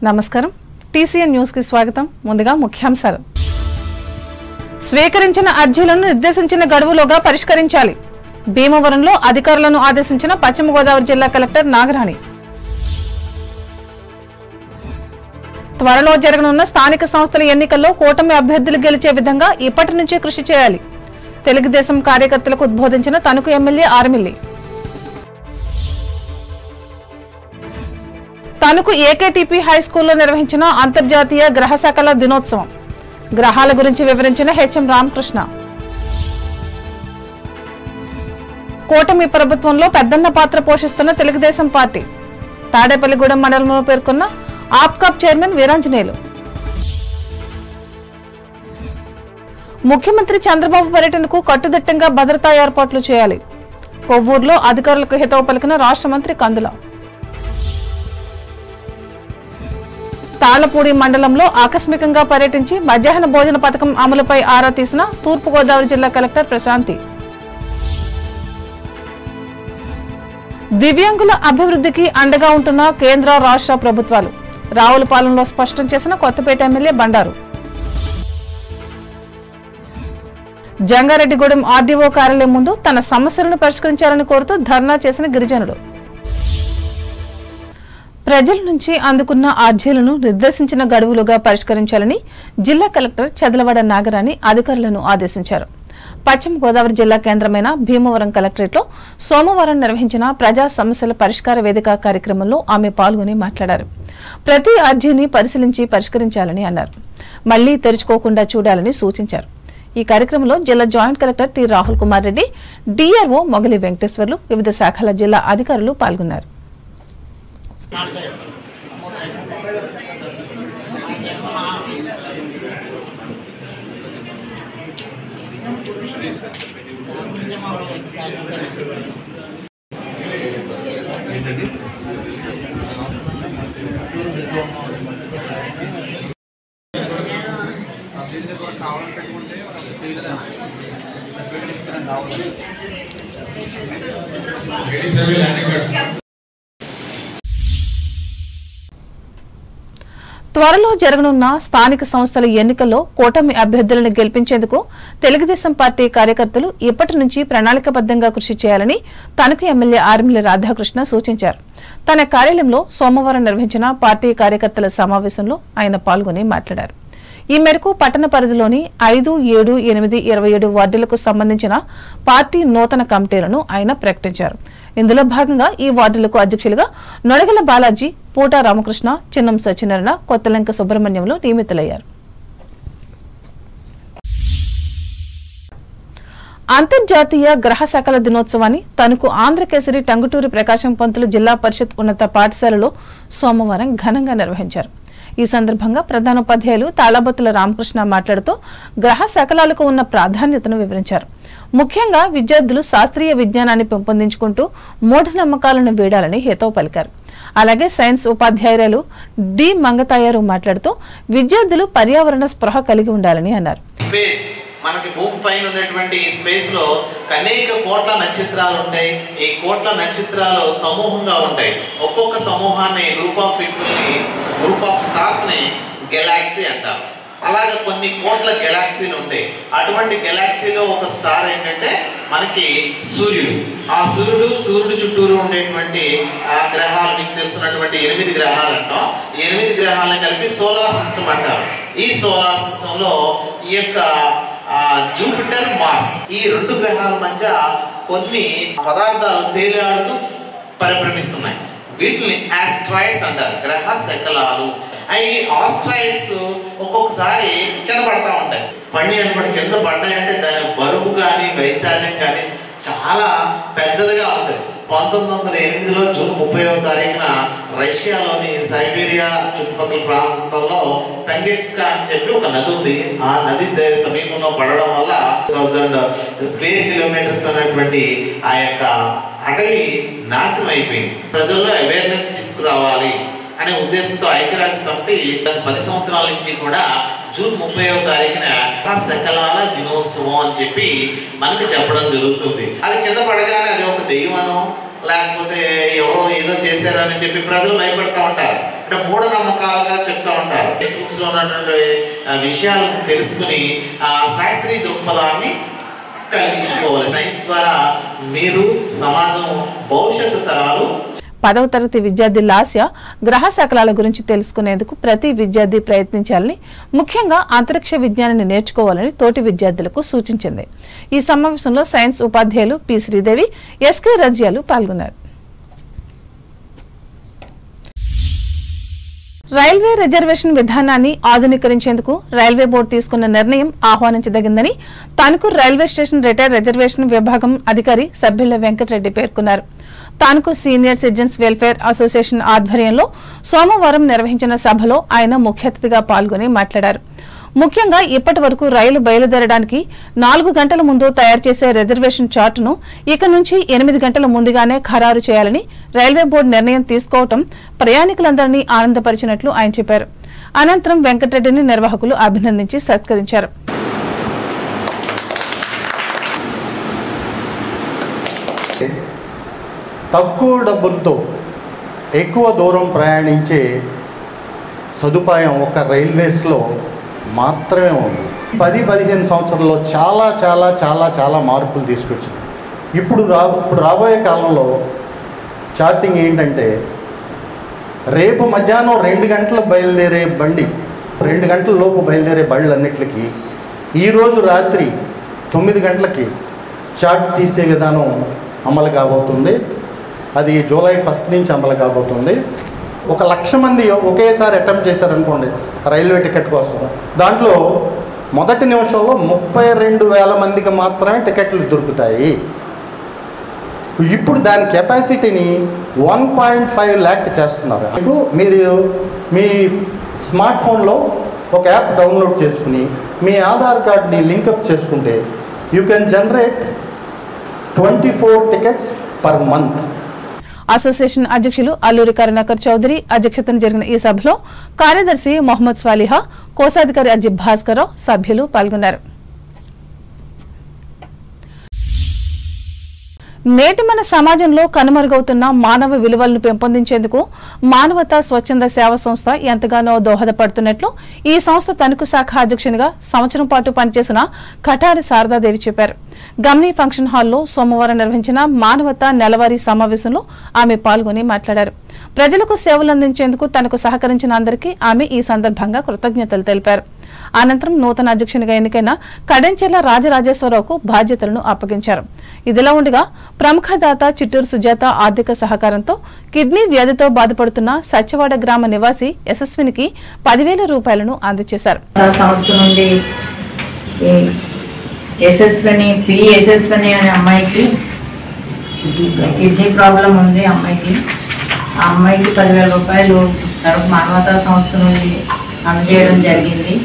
నమస్కారం TCN news కి స్వాగతం ముందుగా ముఖ్యాంశాలు స్వీకరించిన అర్జీలను నిర్దేశించిన గడువులోగా పరిష్కరించాలి భీమవరంలో అధికారులను ఆదేశించిన పశ్చిమ గోదావరి జిల్లా కలెక్టర్ నాగరాణి త్వరలో జరగనున్న స్థానిక సంస్థల ఎన్నికల్లో కూటమి అభ్యర్థులు గెలిచే విధంగా ఇప్పటి నుంచే కృషి చేయాలి తెలుగుదేశం కార్యకర్తలకు ఉద్బోధించిన Tanuku MLA Arimilli Tanuku AKTP high స్కూల్లో నిర్వహించిన అంతర్జాతీయ గ్రహ శాఖల దినోత్సవం గ్రహాల గురించి వివరించిన హెచ్ఎం రామకృష్ణ కూటమి ప్రభుత్వంలో పెద్దన్న పాత్ర పోషిస్తున్న తెలుగుదేశం పార్టీ తాడేపల్లిగూడెం మండలంలో పేర్కొన్న ఆప్కాప్ చైర్మన్ వీరాంజనేయులు ముఖ్యమంత్రి చంద్రబాబు పర్యటనకు కట్టుదిట్టంగా భద్రతా ఏర్పాట్లు చేయాలి కొవ్వూరులో అధికారులకు హితవు పలికిన రాష్ట్ర మంత్రి కందుల తాళ్లపూడి మండలంలో ఆకస్మికంగా పర్యటించి మధ్యాహ్న భోజన పథకం అమలుపై ఆరా తీసిన తూర్పు గోదావరి జిల్లా కలెక్టర్ ప్రశాంతి దివ్యాంగుల అభివృద్ధికి అండగా ఉంటున్న కేంద్ర రాష్ట్ర ప్రభుత్వాలు రావులపాలెంలో స్పష్టం చేసిన కొత్తపేట ఎమ్మెల్యే బండారు జంగారెడ్డిగూడెం ఆర్డీఓ కార్యాలయం ముందు తన సమస్యలను పరిష్కరించాలని కోరుతూ ధర్నా చేసిన గిరిజనులు ప్రజల నుంచి అందుకున్న అర్జీలను నిర్దేశించిన గడువులుగా పరిష్కరించాలని జిల్లా కలెక్టర్ చదలవాడ నాగరాణి అధికారులను ఆదేశించారు పశ్చిమ గోదావరి జిల్లా కేంద్రమైన భీమవరం కలెక్టరేట్లో సోమవారం నిర్వహించిన ప్రజా సమస్యల పరిష్కార వేదిక కార్యక్రమంలో ఆమె పాల్గొని మాట్లాడారు ప్రతి అర్జీని పరిశీలించి పరిష్కరించాలని అన్నారు మళ్లీ తెరుచుకోకుండా చూడాలని సూచించారు ఈ కార్యక్రమంలో జిల్లా joint collector T Rahul Kumar Reddy DRO మొగలి వెంకటేశ్వర్లు వివిధ శాఖల జిల్లా అధికారులు పాల్గొన్నారు త్వరలో జరగనున్న స్థానిక సంస్థల ఎన్నికల్లో కూటమి అభ్యర్థులను గెలిపించేందుకు తెలుగుదేశం పార్టీ కార్యకర్తలు ఇప్పటి నుంచి ప్రణాళికబద్దంగా కృషి చేయాలని తణుకు ఎమ్మెల్యే ఆర్మిల్లి రాధాకృష్ణ సూచించారు తన కార్యాలయంలో సోమవారం నిర్వహించిన పార్టీ కార్యకర్తల సమావేశంలో ఆయన పాల్గొని మాట్లాడారు ఈ మేరకు పట్టణ పరిధిలోని 5, 7, 8, 27 వార్డులకు సంబంధించిన పార్టీ నూతన కమిటీలను ఆయన ప్రకటించారు ఇందులో భాగంగా ఈ వార్డులకు అధ్యక్షులుగా నొడగల బాలాజీ పూట రామకృష్ణ చిన్నం సత్యనారాయణ కొత్తలంక సుబ్రహ్మణ్యంలో నియమితులయ్యారు అంతర్జాతీయ గ్రహ శాఖల దినోత్సవాన్ని తణుకు ఆంధ్రకేసరి టంగుటూరి ప్రకాశం పంతులు జిల్లా పరిషత్ ఉన్నత పాఠశాలలో సోమవారం ఘనంగా నిర్వహించారు ఈ సందర్భంగా ప్రధానోపాధ్యాయులు తాళబొత్తుల రామకృష్ణ మాట్లాడుతూ గ్రహ శకలాలకు ఉన్న ప్రాధాన్యతను వివరించారు ముఖ్యంగా విద్యార్థులు శాస్త్రీయ విజ్ఞానాన్ని పెంపొందించుకుంటూ మూఢనమ్మకాలను వీడాలని హితవు పలికారు అలాగే సైన్స్ ఉపాధ్యాయురాలు డి మంగతాయారు మాట్లాడుతూ విద్యార్థులు పర్యావరణ స్పృహ కలిగి ఉండాలని అన్నారు మనకి భూమి పైన ఉన్నటువంటి స్పేస్ లో అనేక కోట్ల నక్షత్రాలు ఉంటాయి ఈ కోట్ల నక్షత్రాలు సమూహంగా ఉంటాయి ఒక్కొక్క సమూహాన్ని గ్రూప్ ఆఫ్ స్టార్స్ ని గెలాక్సీ అంటారు అలాగే కొన్ని కోట్ల గెలాక్సీలు ఉంటాయి అటువంటి గెలాక్సీలో ఒక స్టార్ ఏంటంటే మనకి సూర్యుడు ఆ సూర్యుడు చుట్టూరు ఉండేటువంటి ఆ గ్రహాలు మీకు తెలిసినటువంటి 8 గ్రహాలు అంటాం 8 గ్రహాలను కలిపి సోలార్ సిస్టమ్ అంటారు ఈ సోలార్ సిస్టమ్ లో ఈ యొక్క జూపిటర్ మార్స్ ఈ 2 గ్రహాల మధ్య కొన్ని పదార్థాలు తేలియాడుతూ పరిభ్రమిస్తున్నాయి వీటిని ఆస్ట్రాయిడ్స్ అంటారు గ్రహ శకలాలు అవి ఆస్ట్రాయిడ్స్ ఒక్కొక్కసారి కింద పడతా ఉంటాయి పడి అనుకోండి కింద పడ్డాయంటే దాని బరువు కానీ వైశాల్యం కానీ చాలా పెద్దదిగా ఉంటుంది 1908లో జూన్ 30వ తారీఖున రష్యాలోని సైబీరియా చుట్టుపక్కల ప్రాంతంలో తంగెట్స్కా అని చెప్పి ఒక నది ఉంది ఆ నది సమీపంలో పడడం వల్ల 1000 స్క్వేర్ కిలోమీటర్స్ అనేటువంటి ఆ యొక్క అటవీ నాశనం అయిపోయింది ప్రజల్లో అవేర్నెస్ తీసుకురావాలి అనే ఉద్దేశంతో ఐక్యరాజ్య సమితి 10 సంవత్సరాల నుంచి కూడా జూన్ 30వ తారీఖున శకలాల దినోత్సవం అని చెప్పి మనకి చెప్పడం జరుగుతుంది అది కింద పడగానే అది ఒక దెయ్యమనో లేకపోతే ఎవరో ఏదో చేశారని చెప్పి ప్రజలు భయపడతా ఉంటారు అంటే మూఢనమ్మకాలుగా చెప్తా ఉంటారు. బుక్స్ లో ఉన్నటువంటి విషయాలను తెలుసుకుని ఆ శాస్త్రీయ దృక్పథాన్ని కలిగించుకోవాలి. సైన్స్ ద్వారా మీరు సమాజం భవిష్యత్తు తరాలు 10వ తరగతి విద్యార్థి లాస్య గ్రహ శకలాల గురించి తెలుసుకునేందుకు ప్రతి విద్యార్థి ప్రయత్నించాలని, ముఖ్యంగా అంతరిక్ష విజ్ఞానాన్ని నేర్చుకోవాలని తోటి విద్యార్థులకు సూచించింది. ఈ సమావేశంలో సైన్స్ ఉపాధ్యాయులు పి శ్రీదేవి, ఎస్కే రజియాలు పాల్గొన్నారు. రైల్వే రిజర్వేషన్ విధానాన్ని ఆధునీకరించేందుకు రైల్వే బోర్డు తీసుకున్న నిర్ణయం ఆహ్వానించదగిందని Tanuku railway station retire reservation విభాగం అధికారి సభ్యుల వెంకటరెడ్డి పేర్కొన్నారు. Tanuku senior citizens welfare association ఆధ్వర్యంలో సోమవారం నిర్వహించిన సభలో ఆయన ముఖ్య అతిథిగా పాల్గొని మాట్లాడారు. ముఖ్యంగా ఇప్పటి వరకు రైలు బయలుదేరడానికి 4 గంటల ముందు తయారు చేసే రిజర్వేషన్ చార్టును ఇక నుంచి 8 గంటల ముందుగానే ఖరారు చేయాలని రైల్వే బోర్డు నిర్ణయం తీసుకోవడం ప్రయాణికులందరినీ ఆనందపరిచినట్లు ఆయన చెప్పారు. అనంతరం వెంకటరెడ్డిని నిర్వాహకులు అభినందించి సత్కరించారు. తక్కువ డబ్బులతో ఎక్కువ దూరం ప్రయాణించే సదుపాయం ఒక రైల్వేస్లో మాత్రమే ఉంది. 10-15 సంవత్సరాల్లో చాలా చాలా చాలా చాలా మార్పులు తీసుకొచ్చింది. ఇప్పుడు రాబోయే కాలంలో చార్టింగ్ ఏంటంటే, రేపు మధ్యాహ్నం 2 గంటలు బయలుదేరే బండి 2 గంటల లోపు బయలుదేరే బళ్ళన్నిటికీ ఈరోజు రాత్రి 9 గంటలకి చార్ట్ తీసే విధానం అమలు కాబోతుంది. అది జూలై 1 నుంచి అమలు కాబోతుంది. 1,00,000 మంది ఒకేసారి అటెంప్ట్ చేశారనుకోండి రైల్వే టికెట్ కోసం, దాంట్లో మొదటి నిమిషంలో 32,000 మందికి మాత్రమే టికెట్లు దొరుకుతాయి. ఇప్పుడు దాని కెపాసిటీని 1.5 lakh చేస్తున్నారు. మీరు మీ స్మార్ట్ ఫోన్లో ఒక యాప్ డౌన్లోడ్ చేసుకుని మీ ఆధార్ కార్డ్ని లింకప్ చేసుకుంటే you can generate 24 tickets per month. Association అధ్యక్షులు అల్లూరి కరుణాకర్ చౌదరి అధ్యక్షతన జరిగిన ఈ సభలో కార్యదర్శి మొహమ్మద్ స్వాలిహా, కోశాధికారి అజిబ్ భాస్కర్రావు సభ్యులు పాల్గొన్నారు. నేటి మన సమాజంలో కనుమరుగవుతున్న మానవ విలువలను పెంపొందించేందుకు మానవతా స్వచ్ఛంద సేవా సంస్థ ఎంతగానో దోహదపడుతున్నట్లు ఈ సంస్థ తణుకు శాఖ అధ్యక్షునిగా సంవత్సరం పాటు పనిచేసిన కటారి శారదాదేవి చెప్పారు. గమ్నీ ఫంక్షన్ హాల్లో సోమవారం నిర్వహించిన మానవతా నెలవారీ సమావేశంలో ఆమె పాల్గొని మాట్లాడారు. ప్రజలకు సేవలు అందించేందుకు తనకు సహకరించిన అందరికీ ఆమె ఈ సందర్భంగా కృతజ్ఞతలు తెలిపారు. అనంతరం నూతన అధ్యక్షునిగా ఎన్నికైన కడెంచెల రాజరాజేశ్వరరావుకు బాధ్యతలను అప్పగించారు. ఇదిలా ఉండగా ప్రముఖ దాత చిట్టూరు సుజాత ఆర్థిక సహకారంతో కిడ్నీ వ్యాధితో బాధపడుతున్న సత్యవాడ గ్రామ నివాసి యశస్వినికి 10,000 రూపాయలను అందజేశారు. యశస్విని అనే అమ్మాయికి కిడ్నీ ప్రాబ్లం ఉంది. అమ్మాయికి 10,000 రూపాయలు మానవతా సంస్థ నుండి అందజేయడం జరిగింది.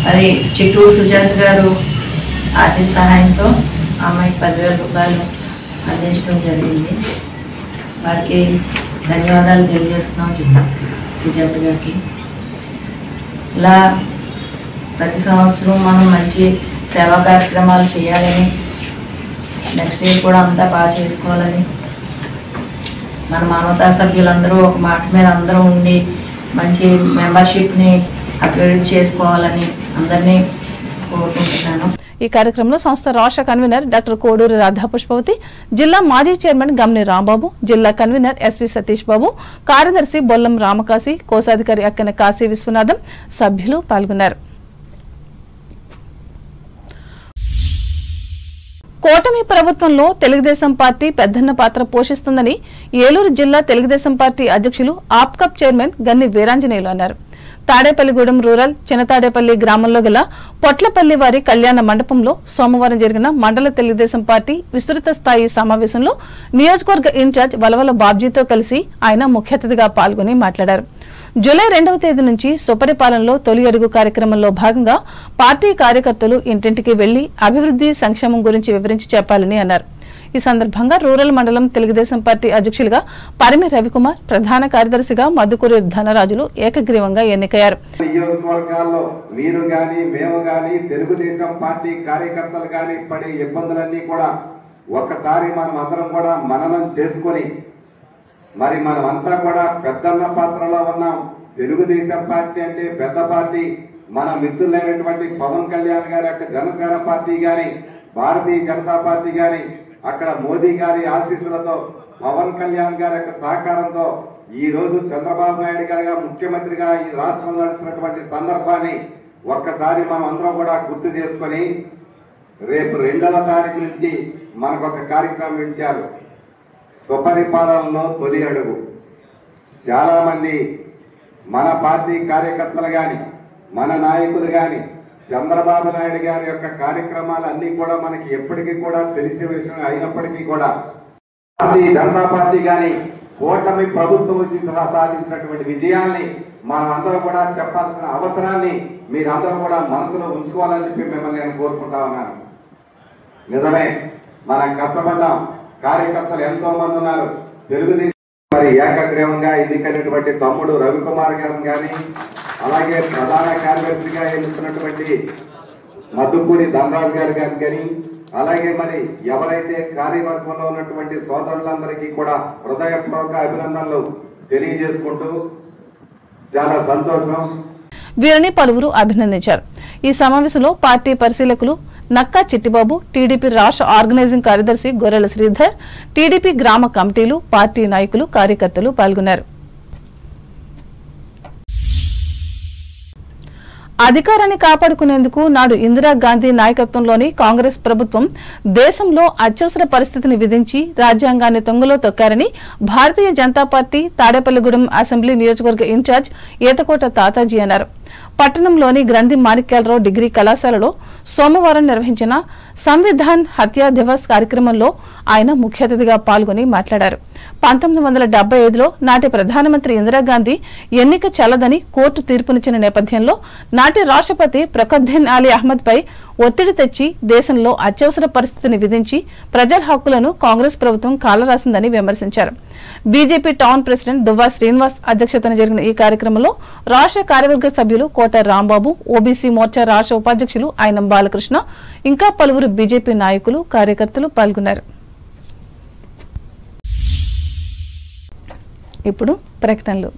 అది చిట్టూరు సుజాత గారు ఆర్థిక సహాయంతో అమ్మాయికి 10,000 రూపాయలు అందించడం జరిగింది. వారికి ధన్యవాదాలు తెలియజేస్తున్నాం సుజాత గారికి. ఇలా ప్రతి సంవత్సరం మనం మంచి సేవా కార్యక్రమాలు చేయాలని, నెక్స్ట్ ఇయర్ కూడా అంతా బాగా చేసుకోవాలని, మన మానవతా సభ్యులందరూ ఒక మాట మీద అందరూ ఉండి మంచి మెంబర్షిప్ని అభివృద్ధి చేసుకోవాలని అందరినీ కోరుకుంటున్నాను. ఈ కార్యక్రమంలో సంస్థ రాష్ట్ర కన్వీనర్ డాక్టర్ కోడూరి రాధాపుష్పవతి, జిల్లా మాజీ చైర్మన్ గమ్ని రాంబాబు, జిల్లా కన్వీనర్ ఎస్వి సతీష్ బాబు, కార్యదర్శి బొల్లం రామకాశి, కోశాధికారి అక్కన కాశీ విశ్వనాథం సభ్యులు పాల్గొన్నారు. కూటమి ప్రభుత్వంలో తెలుగుదేశం పార్టీ పెద్దన్న పాత్ర పోషిస్తుందని ఏలూరు జిల్లా తెలుగుదేశం పార్టీ అధ్యక్షులు ఆప్కప్ చైర్మన్ గన్ని వీరాంజనేయులు అన్నారు. తాడేపల్లిగూడెం రూరల్ చిన్నతాడేపల్లి గ్రామంలో గల పొట్లపల్లి వారి కళ్యాణ మండపంలో సోమవారం జరిగిన మండల తెలుగుదేశం పార్టీ విస్తృత స్థాయి సమావేశంలో నియోజకవర్గ ఇన్ఛార్జ్ వలవల బాబ్జీతో కలిసి ఆయన ముఖ్య అతిథిగా పాల్గొని మాట్లాడారు. జూలై 2వ తేదీ నుంచి సుపరిపాలనలో తొలి అడుగు కార్యక్రమంలో భాగంగా పార్టీ కార్యకర్తలు ఇంటింటికి వెళ్లి అభివృద్ధి సంక్షేమం గురించి వివరించి చెప్పాలని అన్నారు. ఈ సందర్భంగా రూరల్ మండలం తెలుగుదేశం పార్టీ అధ్యక్షులుగా పరిమి రవికుమార్, ప్రధాన కార్యదర్శిగా మధుకూరి ధనరాజులు ఏకగ్రీవంగా ఎన్నికయ్యారు. నియోజకవర్గాల్లో మీరు గాని మేము గాని తెలుగుదేశం పార్టీ కార్యకర్తలు గాని పడే ఇబ్బందులన్నీ కూడా ఒక్కసారి మనం అందరం కూడా మననం చేసుకొని మరి మనమంతా కూడా పెద్దన్న పాత్రలో ఉన్నాం. తెలుగుదేశం పార్టీ అంటే పెద్ద పార్టీ. మన మిత్రులైనటువంటి పవన్ కళ్యాణ్ గారి యొక్క జనసేన పార్టీ గాని, భారతీయ జనతా పార్టీ గాని, అక్కడ మోదీ గారి ఆశీస్సులతో, పవన్ కళ్యాణ్ గారి యొక్క సహకారంతో ఈ రోజు చంద్రబాబు నాయుడు గారిగా ముఖ్యమంత్రిగా ఈ రాష్ట్రం నడుస్తున్నటువంటి సందర్భాన్ని ఒక్కసారి మనం అందరం కూడా గుర్తు చేసుకొని రేపు 2వ తారీఖు నుంచి మనకు ఒక కార్యక్రమం ఇచ్చారు. స్వపరిపాలనలో తొలి అడుగు. చాలా మంది మన పార్టీ కార్యకర్తలు గాని, మన నాయకులు గాని చంద్రబాబు నాయుడు గారి యొక్క కార్యక్రమాలన్నీ కూడా మనకి ఎప్పటికీ కూడా తెలిసే విషయం అయినప్పటికీ కూడా భారతీయ జనతా పార్టీ గాని కూటమి ప్రభుత్వం వచ్చి సాధించినటువంటి విజయాల్ని మనం అందరూ కూడా చెప్పాల్సిన అవసరాన్ని మీరందరూ కూడా మనసులో ఉంచుకోవాలని చెప్పి మిమ్మల్ని నేను కోరుకుంటా ఉన్నాను. నిజమే, మనం కష్టపడ్డాం. కార్యకర్తలు ఎంతో మంది ఉన్నారు. తెలుగుదేశం మరి ఏకగ్రీవంగా ఎన్నికైనటువంటి తమ్ముడు రవికుమార్ గారు కానీ, అలాగే ప్రధాన కార్యదర్శిగా ఎన్నుకున్నటువంటి మధుపూరి ధనరాజు గారు కానీ, అలాగే మరి ఎవరైతే కార్యవర్గంలో ఉన్నటువంటి సోదరులందరికీ కూడా హృదయపూర్వక అభినందనలు తెలియజేసుకుంటూ చాలా సంతోషం. వీరిని పలువురు అభినందించారు. ఈ సమావేశంలో పార్టీ పరిశీలకులు నక్కా చిట్టిబాబు, టీడీపీ రాష్ట్ర ఆర్గనైజింగ్ కార్యదర్శి గొర్రెల శ్రీధర్, టీడీపీ గ్రామ కమిటీలు, పార్టీ నాయకులు, కార్యకర్తలు పాల్గొన్నారు. అధికారాన్ని కాపాడుకునేందుకు నాడు ఇందిరాగాంధీ నాయకత్వంలోని కాంగ్రెస్ ప్రభుత్వం దేశంలో అత్యవసర పరిస్థితిని విధించి రాజ్యాంగాన్ని తొంగలో తొక్కారని భారతీయ జనతా పార్టీ తాడేపల్లిగూడెం అసెంబ్లీ నియోజకవర్గ ఇన్ఛార్జ్ ఈతకోట తాతాజీ అన్నారు. పట్టణంలోని గ్రంథి మాణిక్యాలరావు డిగ్రీ కళాశాలలో సోమవారం నిర్వహించిన సంవిధాన్ హత్యా దివస్ కార్యక్రమంలో ఆయన ముఖ్య అతిథిగా పాల్గొని మాట్లాడారు. 1975లో నాటి ప్రధానమంత్రి ఇందిరాగాంధీ ఎన్నిక చెల్లదని కోర్టు తీర్పునిచ్చిన నేపథ్యంలో నాటి రాష్ట్రపతి ప్రఖద్దీన్ అలీ అహ్మద్ పై ఒత్తిడి తెచ్చి దేశంలో అత్యవసర పరిస్థితిని విధించి ప్రజల హక్కులను కాంగ్రెస్ ప్రభుత్వం కాలరాసిందని విమర్శించారు. BJP town president Duvva Srinivas అధ్యక్షతన జరిగిన ఈ కార్యక్రమంలో రాష్ట్ర కార్యవర్గ సభ్యులు కోట రాంబాబు, ఓబీసీ మోర్చా రాష్ట్ర ఉపాధ్యక్షులు అయినం బాలకృష్ణ, ఇంకా పలువురు బీజేపీ నాయకులు, కార్యకర్తలు పాల్గొన్నారు. ఇప్పుడు ప్రకటనలు.